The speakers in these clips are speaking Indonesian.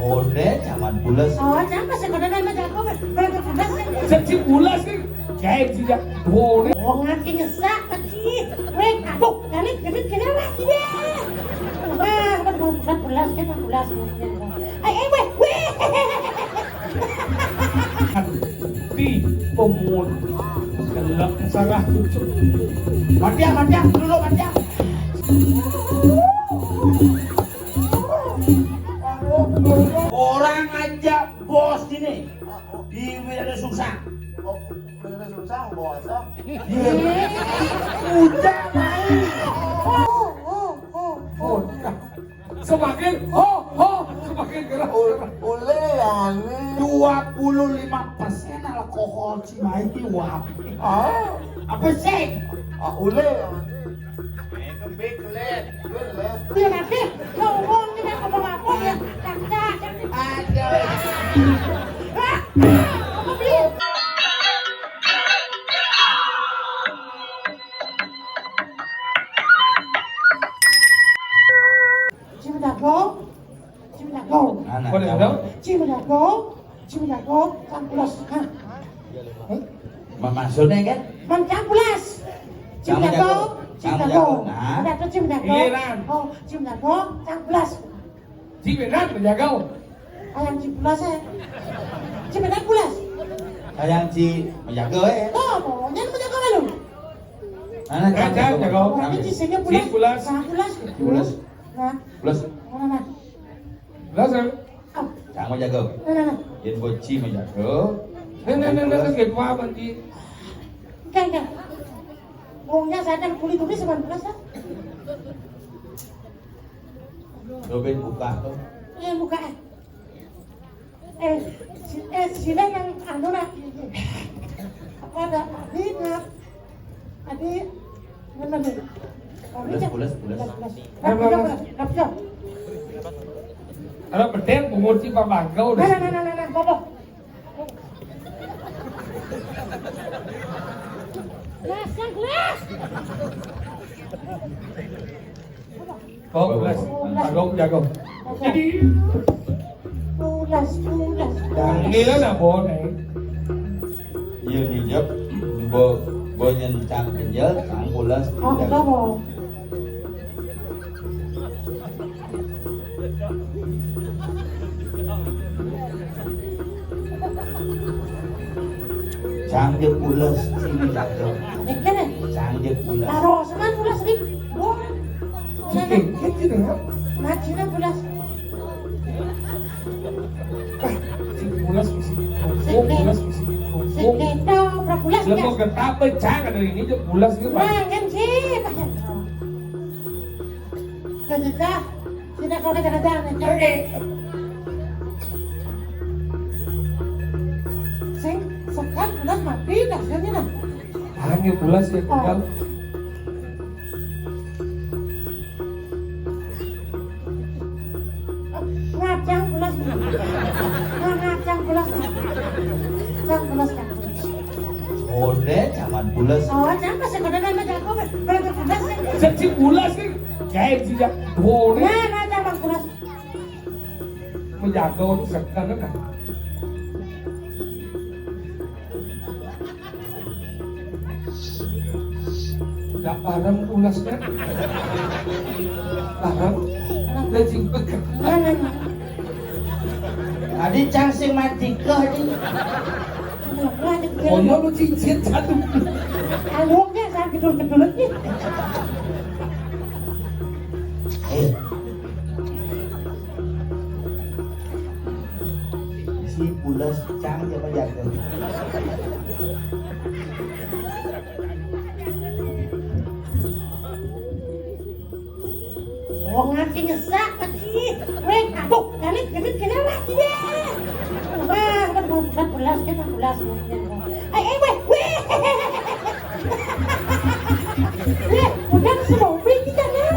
Ode zaman bulas. Oh, jangan pas kau dah nama jago, berapa bulas kan? Sejak bulas kan kayak dia boleh. Oh, ngerti ngesak kecil. Weh, aduh, kalian lagi deh. Wah, berapa bulas kan? Bulas. Weh. Di pemun gelap salah cucuk. Mandiang, dulu mandiang. Orang aja bos ini di Wirana Susah. Wirana Susah bos. Udah main. Semakin semakin gelap. Ule ya nih. 25% alkohol Cimahi wap. Apa sih? Ule ya. Biar nanti ngomong kita ngomong apa ya? Cak. Ada. Boleh dong? Cimendago, Cangkulas. Maksudnya kan? Cangkulas. Cimendago. Nah. Ada tuh Cimendago. Oh, Cimendago, Cangkulas. Cimedan menjaga. Ayam Cipulas ya. Cimendagulas. Sayang Ci menjaga ya. Oh, jangan menjaga lu. Mana jaga. Orangnya di sini Cipulas. Bulas. Nah. Bulas. Mana? Bulas. Oh. Jangan menjaga. Nah. Jadi boci menjaga. Nah, gitu apa nanti? Enggak. Wongnya sadar kulit tulis 19 lah. Robin buka tuh. Buka. Sila yang anu lah. Apa ada Adi mana nih? Bulas. Rapio. Ada beden pengunci pabagau deh. Nah, bobo. Gelas. Oh, bulas. Pagau jago. Jadi Bulas. ini lah nak boleh. Iya hijab bo nyencang kenjel, sang bulas. Oh, bobo. Sang je bulas Ci menjaga. Kan? Sang je bulas. Taruh seman bulas nih. Oh. Gitu dong. Macina bulas. Bulas mesti. Bulas mesti. Sekedo berapa bulas ya? Lepas getah pecah kan dari ini je bulas gitu. Kan sih. Sudah. Sudah kau kadang-kadang oke. Sing sekat bulas mati dah sini nah. Hanya bulas ya tinggal. Ngacang bulas. Ode zaman bulas. Oh, jangan pas kau dah nama jago, berapa bulas kan? Sejak bulas kan kayak dia boleh. Nah, jangan bulas. Menjaga untuk sekarang kan. Gak parang ulas kan? Parang lejing pegang. Nah. Adi cang sing mati ke adi. Oh, lu cincin satu. Alungnya saya gedul-gedul nih. Si bulas cang je menjaga. Oh, ngerti ngesak kecil. Weh, aduh, kalian lagi deh. Wah, berapa bulas kan? Bulas. Weh. Udah selobring kita ya.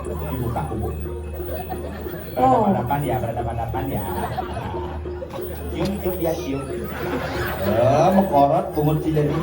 Dibuka kubuk. Oh. Berhadapan ya. Cium dia cium. Mekorot bungut si jadi.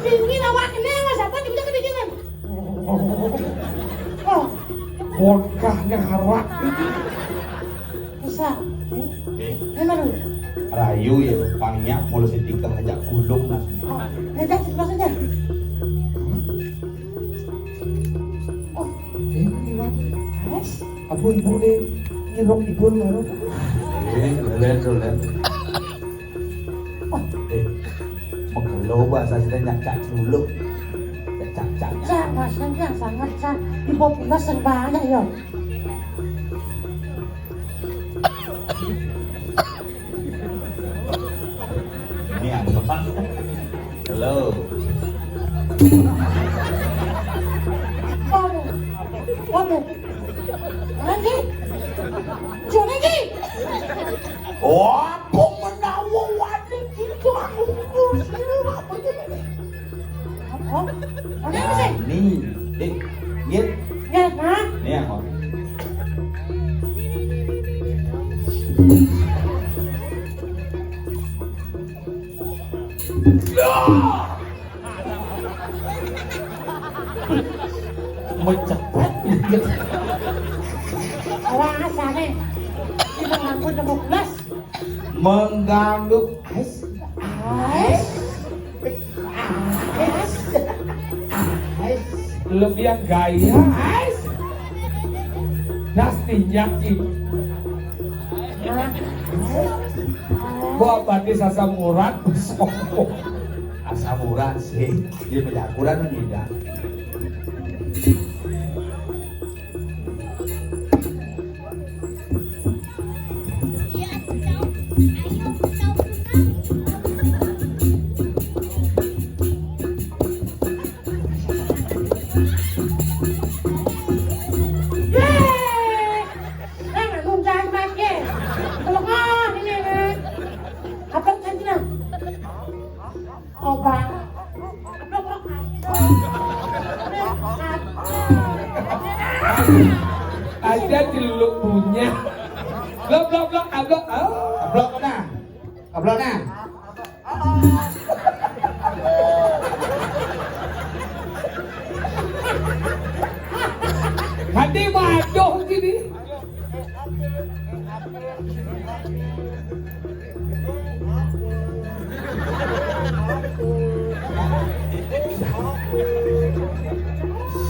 Dingin awak ini mas apa tiba-tiba kedinginan. Oh, Vodkanya harak. bisa. Memang dulu. Rayu ya, pangnya mulut setika ajak gulung nasi. Oh, nanti sebelah saja. Oh, Iwan, guys. apa ibu nih? Nyerok ibu baru. Lelen. Mengeluh bahasa kita nyacak dulu. Cak. Cak, masanya sangat cak. Di bawah pindah banyak ya. Ini apa? Halo. Waduh. Lagi. Jom lagi. Oh, aku menawar wadik itu aku apa ini? Oh, mana sih? Nih, git. Ya, nah. Nih aku. Mencepat. Awas sana. Kita ngaku udah 12. Mengganggu ais. Lebih yang gaya. Nasti yakin. Gua badi sasamuran sopo. Asamuran sih. Dia penyakuran tidak. Aja diluk punya. Blok. Ablok mana? Ablok mana? Hadi madoh gini.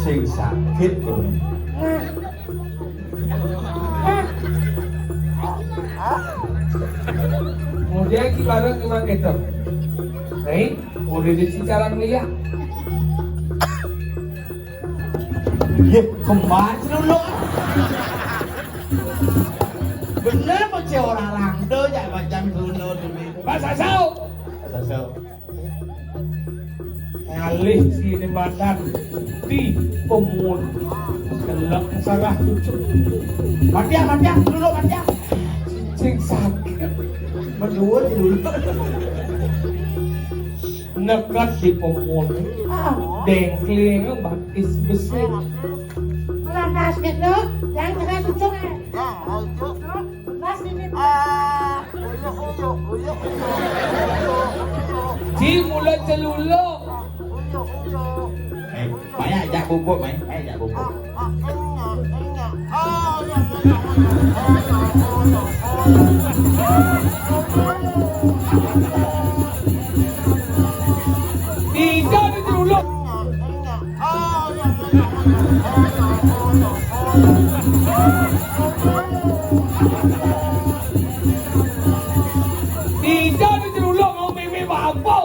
Sing sakit tuh. Kemudian gimana kita? Nih, udah di cicaran lihat. Ya, kemana dulu? Bener macam orang rangdo ya macam dulu dulu. Bahasa Sau. Asal. Alih sini badan di pemun. Kelak salah cucuk. Matiang dulu matiang. Cing sakit. Berdua dulu. Nekat di pemun. Dengkling batis besi. Lantas gitu, yang kena cucuk. Pas ini. Ci mulut celuluk. Mày ajak bubuk mày ajak bubuk. Tidak di celuluk. Tidak di celuluk mau mimi apa?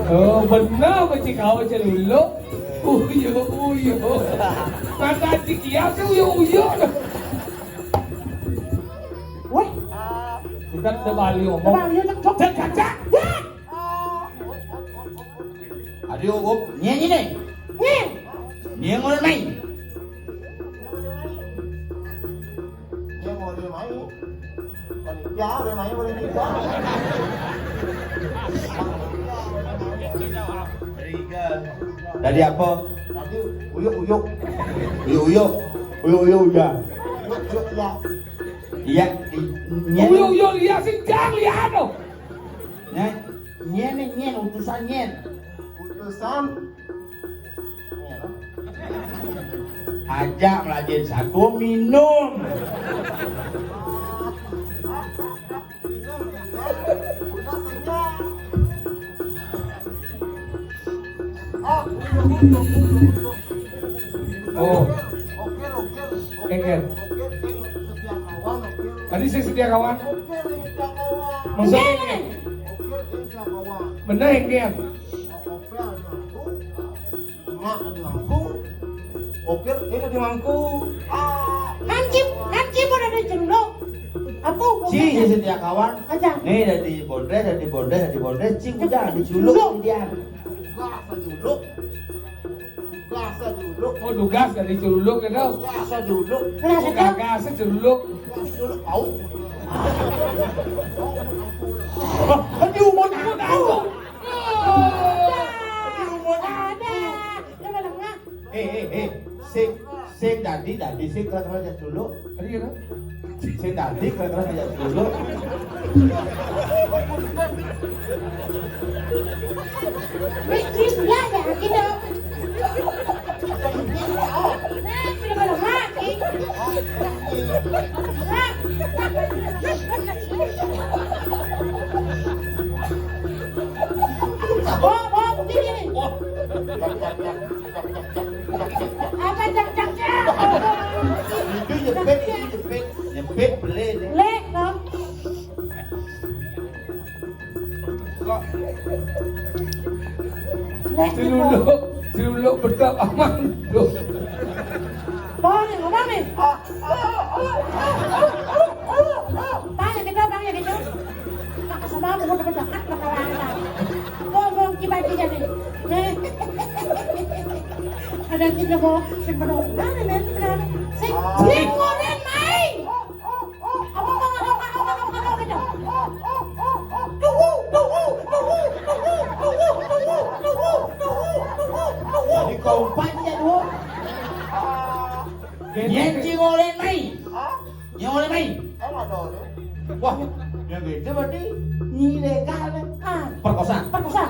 Oh benar macam kau macam dulu. Uyo. Mata cikiau tu uyo. Weh, Kita dah balik các ngomong. bạn yêu chắc chắn Cak cak. Adio gop, nyanyi nih. nha. Nyanyi ngồi này. Nghe ngồi đi máy. Còn cháo đi máy đi cháo. Tadi apa? Tadi uyuk-uyuk. Uyuk. Ya. Uyuk ya. Iya. Nyanyi. Uyo lihat sih jangan lihat tu. Nyanyi utusan nyen. Utusan. Ajak melajin satu minum. Oh, Oke. engkel. Setiap kawan oke. Tadi saya setia kawan. Oke, setiap kawan. Maksud Nghe engkel. này. Oke, setiap kawan. Benar engkel. Oke, ada di mangku. Mak ada di mangku. Oke, ini di mangku. Hancip udah ada jeruk. Aku Si setia kawan. aja. Nih dari bondres, cing udah diculuk dia. Gasa duduk. Oh, tugas dari culuk ke tau. Gasa duduk. Là Oh, sao? gagah seculuk. Gasa duduk. Au. Aduh mau tahu. Ada. Dia bilang nggak. Sing tadi sing keras dulu. Tadi kata. Sing tadi keras dulu. Ini sudah ya kita. Nah, dia bilang mati. Oh, begini nih. Apa cak. Itu nyepit beli deh. Lek dong. Lek Culuk betul aman tu. ngomong nih. Bang ya gitu. Kakak sama aku udah berdekat bakalan. Ngomong kibat-kibat nih. Ada kita mau sebelum mana nih? Sing ngoren mai. Apa gitu. Jadi kompannya dulu. Nyanyi oleh mai. Oleh mai. Emang ada ni? Wah, yang gitu berarti ilegal. Ah, Perkosaan. perkosaan.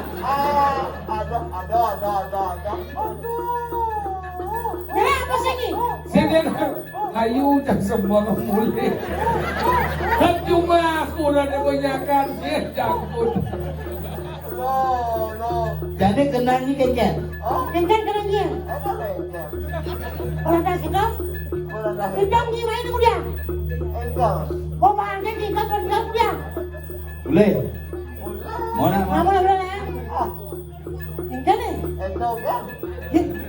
Ada. Jadi apa sih ini? Sini ayu dan semua mulai. Dan cuma aku dan kebanyakan dia campur. No. Jadi kena ni keket. Kengkan keren dia. Apa lagi? Orang dah kita. Boleh dah. Kita ni main kemudian. Enggak. Oh, bangnya kita kerja kemudian. Boleh. Boleh. Mana Kamu mana. boleh ya? Kengkan ni. Enggak kan?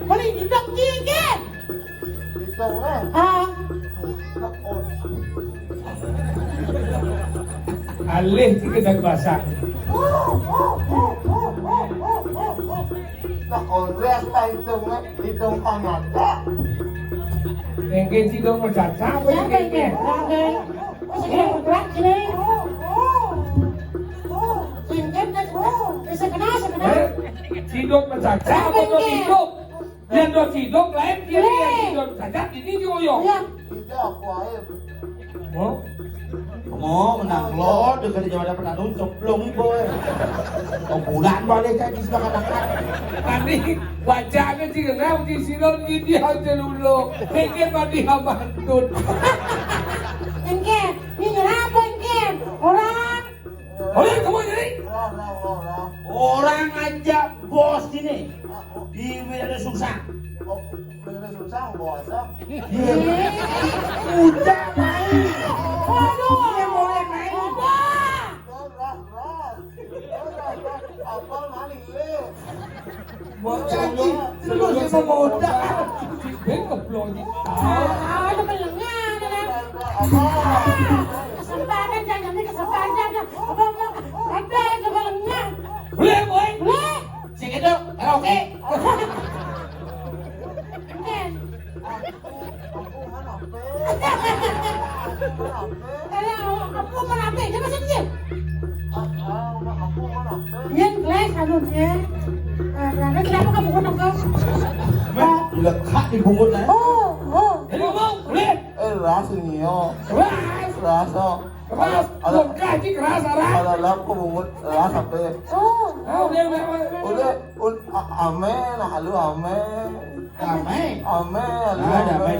Boleh hidup dia kan? Hitung kan? Ah, Alih tiga dan basah. Nah, kongres tak hitung kan? Hitung Kanada. Engkel tidur macam apa siapa yang ini? Lagi. Segera bergerak sini. Kengkan dah. Sekenal. Tidur macam apa tu tidur? Yang tu tidur lain dia yang tidur saja ini dioyong. Ya. Tidak aku air. Oh, Mau menang lo dengan jawaban penanun cemplung boy. Kau bulan boleh jadi sebagai anak. tadi wajahnya sih kenapa di sini di dia aja dulu. Engkel mati hamantun. Kengkan. Ini apa kengkan? Orang. Oleh kamu jadi? Orang. Orang aja bos ini. Di wilayah susah. Oh, bener susah bos. Udah main. Waduh. Dia boleh main. Wah. Janji, lu si pemuda. Ben keblok iki. Ah, ada melengah, ada. Kesempatan jangan ini kesempatan. Apa ada melengah? Boleh, boy. Boleh. Sing itu karaoke. Ken. Aku mana pe? Aku menape? Dia masih diam. Aku mana pe? Yang kelas harusnya. Karena kenapa kamu kono kau? Lekat di bungkusnya. Oh. Jadi ngomong, boleh. Rasanya. Keras. Rasa. Keras. Belum kaji keras, Arah. Ada laku bungut rasa pe. Oh. Udah. Amen, halo amen. Damai. Amen, halo. Damai.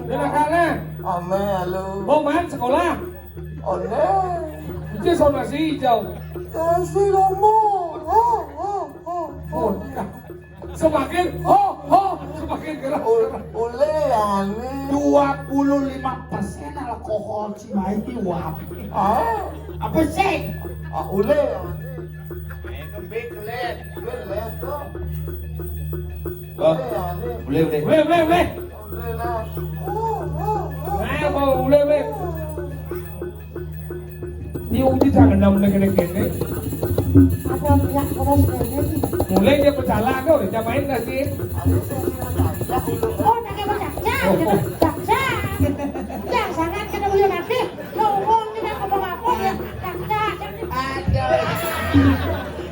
Udah karena. Amen, halo. Mau main sekolah. Oh, ne. Itu somasi hijau. Kasih lomo. Oh, semakin semakin keras. Ule yang ini. 25% alkohol si Mai wap. Ah, Apa sih? ule yang ini. Kembik kelet. Kelet tuh. Oh, Ule yang ini. boleh. Boleh. Ule lah. Nah, mau boleh. Ni uji jangan nam kene. Apa yang kamu sebenarnya? Mulai dia berjalan kau udah main nggak sih? Oh, nak kamu jaksa. Ya, sangat kena boleh nanti. Ngomong kita ngomong apa ya? Jaksa.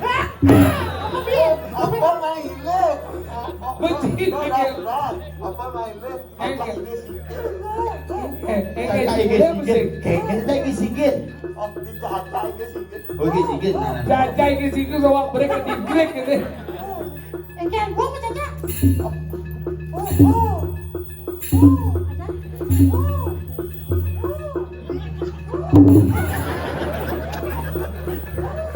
Apa beli? Apa main le? Bencin lagi. Apa main le? Apa ini sikit? Kita sikit. Oh, dijaga ini sikit. Oh, sikit. Jajai ke situ sama mereka di grek gitu. Engkau gua jaga.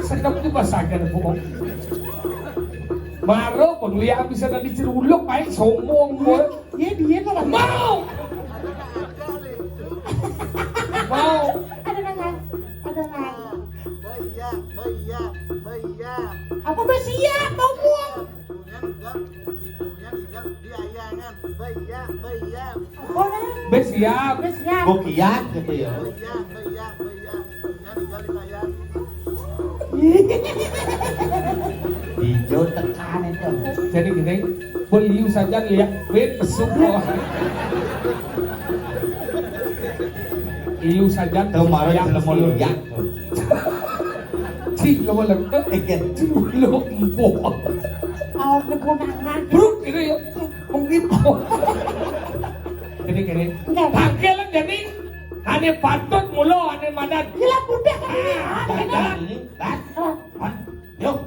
Sedap tu pasakan bohong. Maro penglihat bisa nanti ceruluk main sombong gue. Dia kok Mau. ada nang. Bayar. Apa bersiap mau buang? Bayar. Apa nang? Bersiap. Bersiap. Bokiat gitu ya. Hijau tekan itu. Jadi gini, beli saja lihat wait pesuk loh. Iu saja Kemarin lemon liat. Cik lo lengkap. Ikan. Lo empuk. Awak kegunangan. Bruk ini ya. Mengimpuk. Gini. Tangkelan jadi. Ane patut mulo, ane madat. Gila budak kan ini. Ini, kan? Yuk.